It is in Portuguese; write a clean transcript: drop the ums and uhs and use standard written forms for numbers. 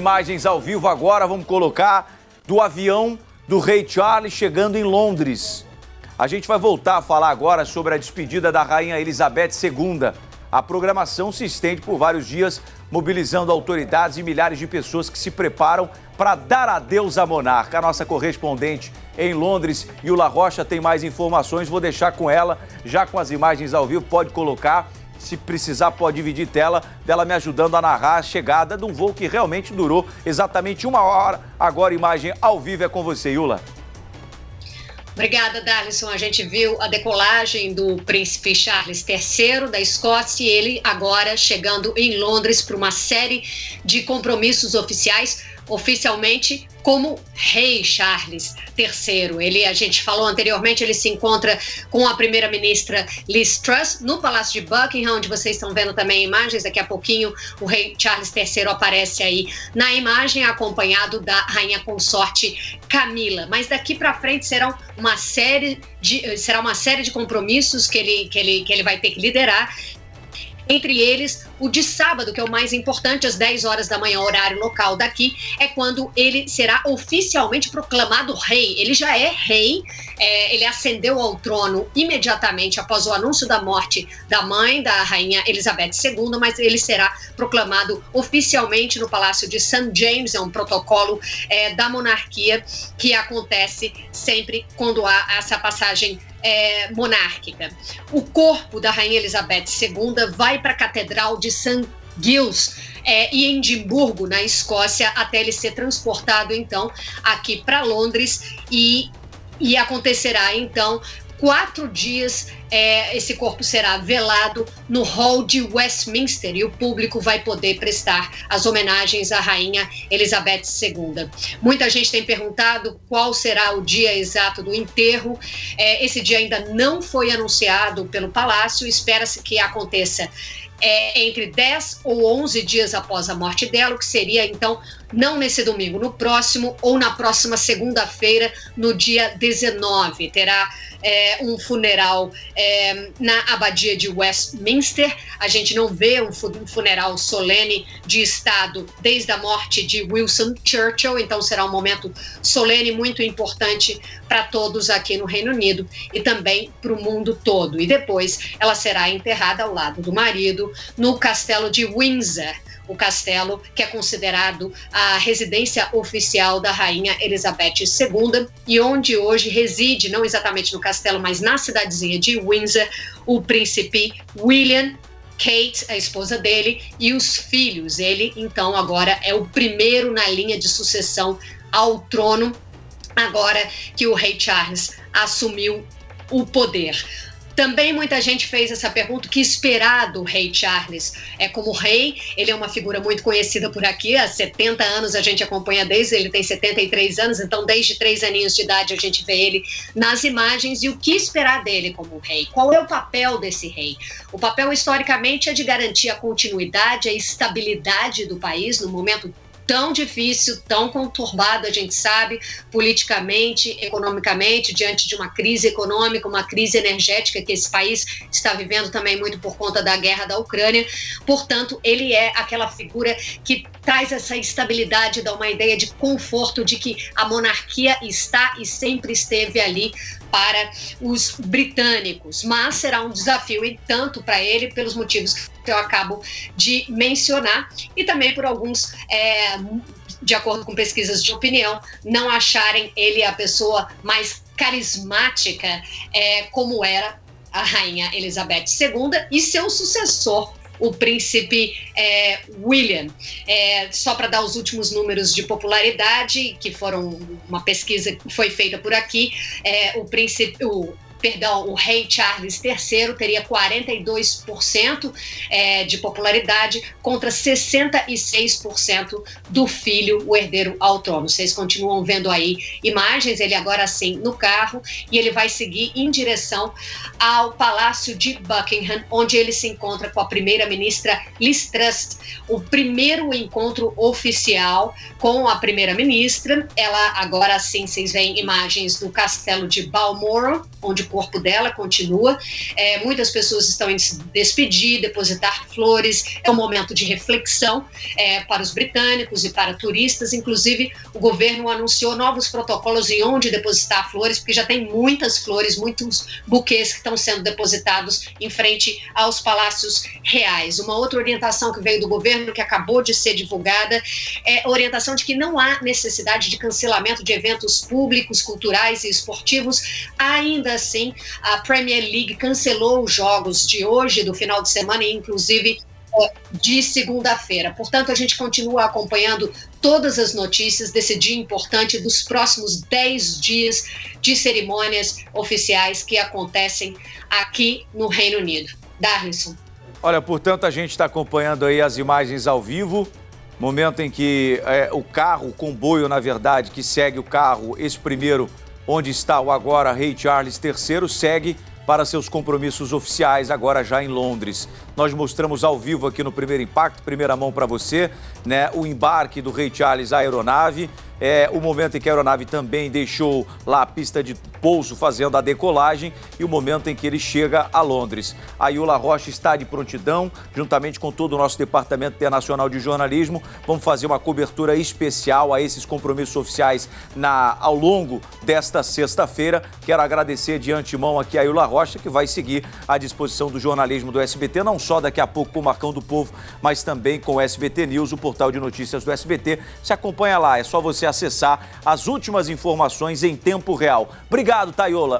Imagens ao vivo agora, vamos colocar do avião do Rei Charles chegando em Londres. A gente vai voltar a falar agora sobre a despedida da Rainha Elizabeth II. A programação se estende por vários dias, mobilizando autoridades e milhares de pessoas que se preparam para dar adeus à monarca. A nossa correspondente em Londres, Yula Rocha, tem mais informações. Vou deixar com ela, já com as imagens ao vivo, pode colocar. Se precisar, pode dividir tela dela me ajudando a narrar a chegada de um voo que realmente durou exatamente 1 hora. Agora, imagem ao vivo é com você, Yula. Obrigada, Darlison. A gente viu a decolagem do príncipe Charles III da Escócia e ele agora chegando em Londres para uma série de compromissos oficiais, oficialmente como Rei Charles III. A gente falou anteriormente, ele se encontra com a primeira-ministra Liz Truss no Palácio de Buckingham, onde vocês estão vendo também imagens. Daqui a pouquinho o Rei Charles III aparece aí na imagem, acompanhado da rainha consorte Camila. Mas daqui para frente será uma série de compromissos que ele vai ter que liderar. Entre eles, o de sábado, que é o mais importante, às 10 horas da manhã, horário local daqui, é quando ele será oficialmente proclamado rei. Ele já é rei, ele ascendeu ao trono imediatamente após o anúncio da morte da mãe, da rainha Elizabeth II, mas ele será proclamado oficialmente no Palácio de St. James. É um protocolo da monarquia que acontece sempre quando há essa passagem monárquica. O corpo da rainha Elizabeth II vai para a Catedral de St. Giles em Edimburgo, na Escócia, até ele ser transportado então aqui para Londres e acontecerá então 4 dias. Esse corpo será velado no Hall de Westminster e o público vai poder prestar as homenagens à rainha Elizabeth II. Muita gente tem perguntado qual será o dia exato do enterro. Esse dia ainda não foi anunciado pelo Palácio. Espera-se que aconteça entre 10 ou 11 dias após a morte dela, o que seria então não nesse domingo, no próximo ou na próxima segunda-feira, no dia 19. Terá um funeral na abadia de Westminster. A gente não vê um funeral solene de Estado desde a morte de Winston Churchill, então será um momento solene muito importante para todos aqui no Reino Unido e também para o mundo todo. E depois ela será enterrada ao lado do marido no Castelo de Windsor, o castelo que é considerado a residência oficial da rainha Elizabeth II e onde hoje reside, não exatamente no castelo, mas na cidadezinha de Windsor, o príncipe William, Kate, a esposa dele, e os filhos. Ele, então, agora é o primeiro na linha de sucessão ao trono, agora que o rei Charles assumiu o poder. Também muita gente fez essa pergunta: o que esperar do rei Charles como rei? Ele é uma figura muito conhecida por aqui, há 70 anos a gente acompanha desde, ele tem 73 anos, então desde 3 aninhos de idade a gente vê ele nas imagens. E o que esperar dele como rei? Qual é o papel desse rei? O papel historicamente é de garantir a continuidade, a estabilidade do país no momento tão difícil, tão conturbado, a gente sabe, politicamente, economicamente, diante de uma crise econômica, uma crise energética que esse país está vivendo também muito por conta da guerra da Ucrânia. Portanto, ele é aquela figura que traz essa estabilidade, dá uma ideia de conforto, de que a monarquia está e sempre esteve ali para os britânicos, mas será um desafio e tanto para ele pelos motivos que eu acabo de mencionar e também por alguns, de acordo com pesquisas de opinião, não acharem ele a pessoa mais carismática como era a rainha Elizabeth II e seu sucessor, o príncipe William. Só para dar os últimos números de popularidade, que foram uma pesquisa que foi feita por aqui, o rei Charles III teria 42% de popularidade contra 66% do filho, o herdeiro ao trono. Vocês continuam vendo aí imagens, ele agora sim no carro, e ele vai seguir em direção ao Palácio de Buckingham, onde ele se encontra com a primeira-ministra Liz Truss. O primeiro encontro oficial com a primeira-ministra. Ela agora sim, vocês veem imagens do castelo de Balmoral, onde corpo dela continua. Muitas pessoas estão indo se despedir, depositar flores. É um momento de reflexão para os britânicos e para turistas. Inclusive, o governo anunciou novos protocolos em onde depositar flores, porque já tem muitas flores, muitos buquês que estão sendo depositados em frente aos palácios reais. Uma outra orientação que veio do governo, que acabou de ser divulgada, é a orientação de que não há necessidade de cancelamento de eventos públicos, culturais e esportivos. Ainda assim, a Premier League cancelou os jogos de hoje, do final de semana, e inclusive de segunda-feira. Portanto, a gente continua acompanhando todas as notícias desse dia importante, dos próximos 10 dias de cerimônias oficiais que acontecem aqui no Reino Unido. Darlison. Olha, portanto, a gente está acompanhando aí as imagens ao vivo, momento em que o carro, o comboio, na verdade, que segue o carro, esse primeiro, onde está o agora rei Charles III, segue para seus compromissos oficiais, agora já em Londres. Nós mostramos ao vivo aqui no Primeiro Impacto, primeira mão para você, né, o embarque do rei Charles à aeronave, o momento em que a aeronave também deixou lá a pista de pouso fazendo a decolagem e o momento em que ele chega a Londres. A Iula Rocha está de prontidão, juntamente com todo o nosso Departamento Internacional de Jornalismo. Vamos fazer uma cobertura especial a esses compromissos oficiais ao longo desta sexta-feira. Quero agradecer de antemão aqui a Iula Rocha, que vai seguir à disposição do jornalismo do SBT, não só daqui a pouco com o Marcão do Povo, mas também com o SBT News, o portal de notícias do SBT. Se acompanha lá, é só você acessar as últimas informações em tempo real. Obrigado, Taiola.